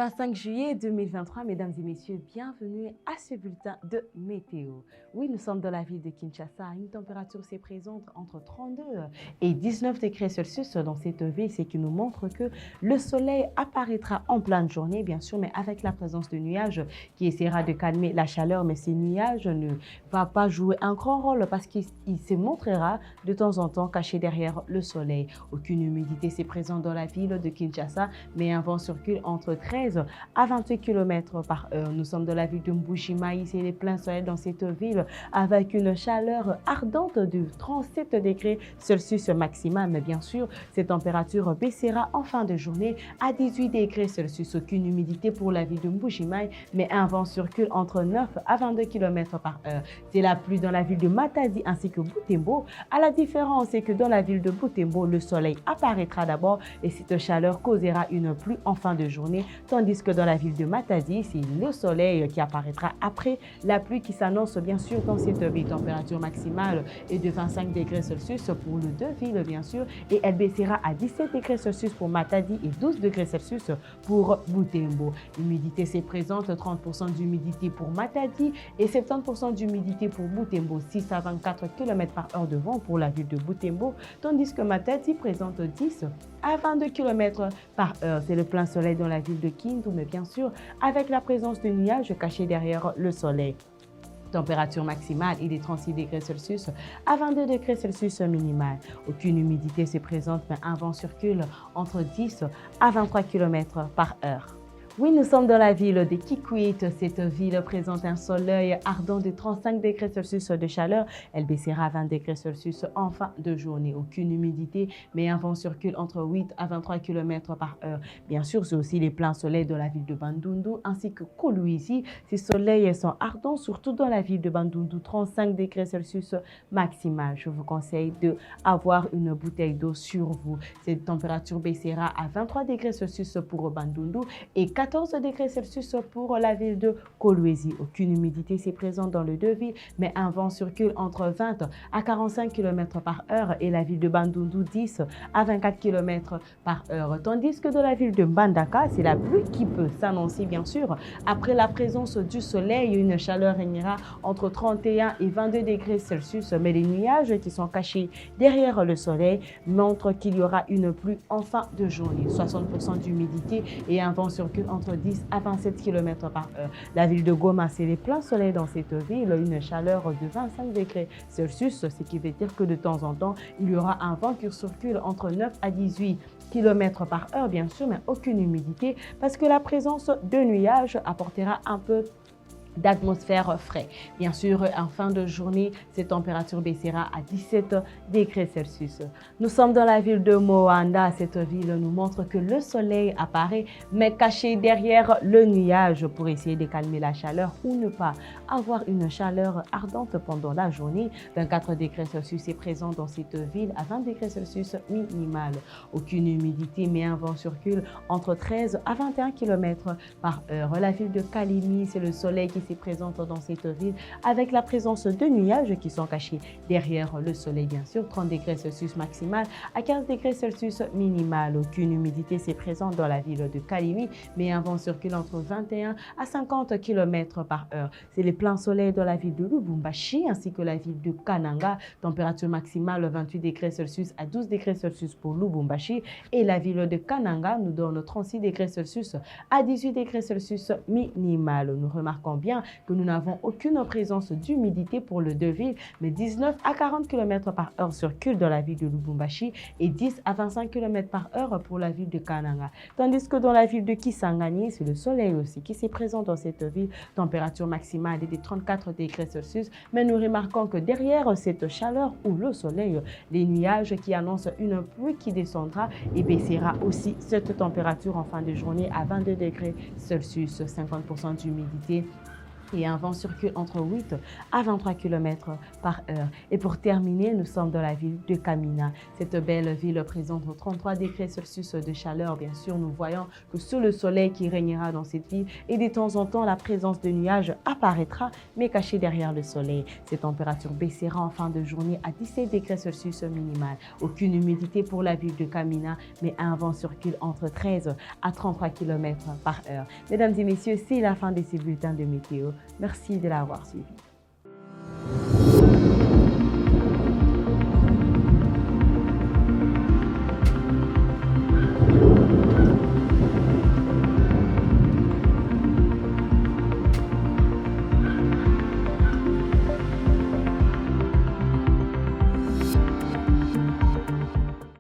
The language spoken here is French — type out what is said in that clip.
25 juillet 2023, mesdames et messieurs, bienvenue à ce bulletin de météo. Oui, nous sommes dans la ville de Kinshasa. Une température s'est présente entre 32 et 19 degrés Celsius dans cette ville, ce qui nous montre que le soleil apparaîtra en pleine journée, bien sûr, mais avec la présence de nuages qui essaiera de calmer la chaleur. Mais ces nuages ne vont pas jouer un grand rôle parce qu'il se montrera de temps en temps caché derrière le soleil. Aucune humidité s'est présente dans la ville de Kinshasa, mais un vent circule entre 13 à 28 km par heure. Nous sommes dans la ville de Mbujimayi, c'est les pleins soleil dans cette ville avec une chaleur ardente de 37 degrés Celsius maximal. Mais bien sûr, cette température baissera en fin de journée à 18 degrés Celsius. Aucune humidité pour la ville de Mbujimayi, mais un vent circule entre 9 à 22 km par heure. C'est la pluie dans la ville de Matadi ainsi que Butembo. À la différence, c'est que dans la ville de Butembo, le soleil apparaîtra d'abord et cette chaleur causera une pluie en fin de journée, tandis que dans la ville de Matadi, c'est le soleil qui apparaîtra après la pluie qui s'annonce bien sûr dans cette ville. Température maximale est de 25 degrés Celsius pour les deux villes bien sûr, et elle baissera à 17 degrés Celsius pour Matadi et 12 degrés Celsius pour Butembo. L'humidité s'est présente, 30% d'humidité pour Matadi et 70% d'humidité pour Butembo, 6 à 24 km par heure de vent pour la ville de Butembo, tandis que Matadi présente 10 à 22 km par heure. C'est le plein soleil dans la ville de Kindu, mais bien sûr avec la présence de nuages cachés derrière le soleil. Température maximale est de 36 degrés Celsius à 22 degrés Celsius minimal. Aucune humidité se présente, mais un vent circule entre 10 à 23 km par heure. Oui, nous sommes dans la ville de Kikwit. Cette ville présente un soleil ardent de 35 degrés Celsius de chaleur. Elle baissera à 20 degrés Celsius en fin de journée. Aucune humidité, mais un vent circule entre 8 à 23 km par heure. Bien sûr, c'est aussi les pleins soleils de la ville de Bandundu ainsi que Kolwezi. Ces soleils sont ardents, surtout dans la ville de Bandundu, 35 degrés Celsius maximal. Je vous conseille d'avoir une bouteille d'eau sur vous. Cette température baissera à 23 degrés Celsius pour Bandundu et 14 degrés Celsius pour la ville de Kolwezi. Aucune humidité s'est présente dans les deux villes, mais un vent circule entre 20 à 45 km par heure et la ville de Bandundu 10 à 24 km par heure. Tandis que dans la ville de Mbandaka, c'est la pluie qui peut s'annoncer bien sûr. Après la présence du soleil, une chaleur régnera entre 31 et 22 degrés Celsius, mais les nuages qui sont cachés derrière le soleil montrent qu'il y aura une pluie en fin de journée. 60% d'humidité et un vent circule entre 10 à 27 km par heure. La ville de Goma, c'est les pleins soleil dans cette ville, une chaleur de 25 degrés Celsius, ce qui veut dire que de temps en temps, il y aura un vent qui circule entre 9 à 18 km par heure, bien sûr, mais aucune humidité parce que la présence de nuages apportera un peu d'atmosphère frais. Bien sûr, en fin de journée, cette température baissera à 17 degrés Celsius. Nous sommes dans la ville de Moanda. Cette ville nous montre que le soleil apparaît, mais caché derrière le nuage pour essayer de calmer la chaleur ou ne pas avoir une chaleur ardente pendant la journée. 24 degrés Celsius est présent dans cette ville à 20 degrés Celsius minimal. Aucune humidité, mais un vent circule entre 13 à 21 km par heure. La ville de Kalimi, c'est le soleil qui se présente dans cette ville avec la présence de nuages qui sont cachés derrière le soleil bien sûr. 30 degrés Celsius maximal à 15 degrés Celsius minimal. Aucune humidité s'est présente dans la ville de Kalimi, mais un vent circule entre 21 à 50 km par heure. C'est les pleins soleil dans la ville de Lubumbashi ainsi que la ville de Kananga. Température maximale 28 degrés Celsius à 12 degrés Celsius pour Lubumbashi et la ville de Kananga nous donne 36 degrés Celsius à 18 degrés Celsius minimal. Nous remarquons bien que nous n'avons aucune présence d'humidité pour les deux villes, mais 19 à 40 km par heure circulent dans la ville de Lubumbashi et 10 à 25 km par heure pour la ville de Kananga. Tandis que dans la ville de Kisangani, c'est le soleil aussi qui s'est présent dans cette ville. Température maximale est de 34 degrés Celsius, mais nous remarquons que derrière cette chaleur ou le soleil, les nuages qui annoncent une pluie qui descendra et baissera aussi cette température en fin de journée à 22 degrés Celsius, 50% d'humidité et un vent circule entre 8 à 23 km par heure. Et pour terminer, nous sommes dans la ville de Kamina. Cette belle ville présente 33 degrés Celsius de chaleur. Bien sûr, nous voyons que sous le soleil qui régnera dans cette ville et de temps en temps, la présence de nuages apparaîtra, mais cachée derrière le soleil. Cette température baissera en fin de journée à 17 degrés Celsius minimal. Aucune humidité pour la ville de Kamina, mais un vent circule entre 13 à 33 km par heure. Mesdames et messieurs, c'est la fin de ces bulletins de météo. Merci de l'avoir suivi.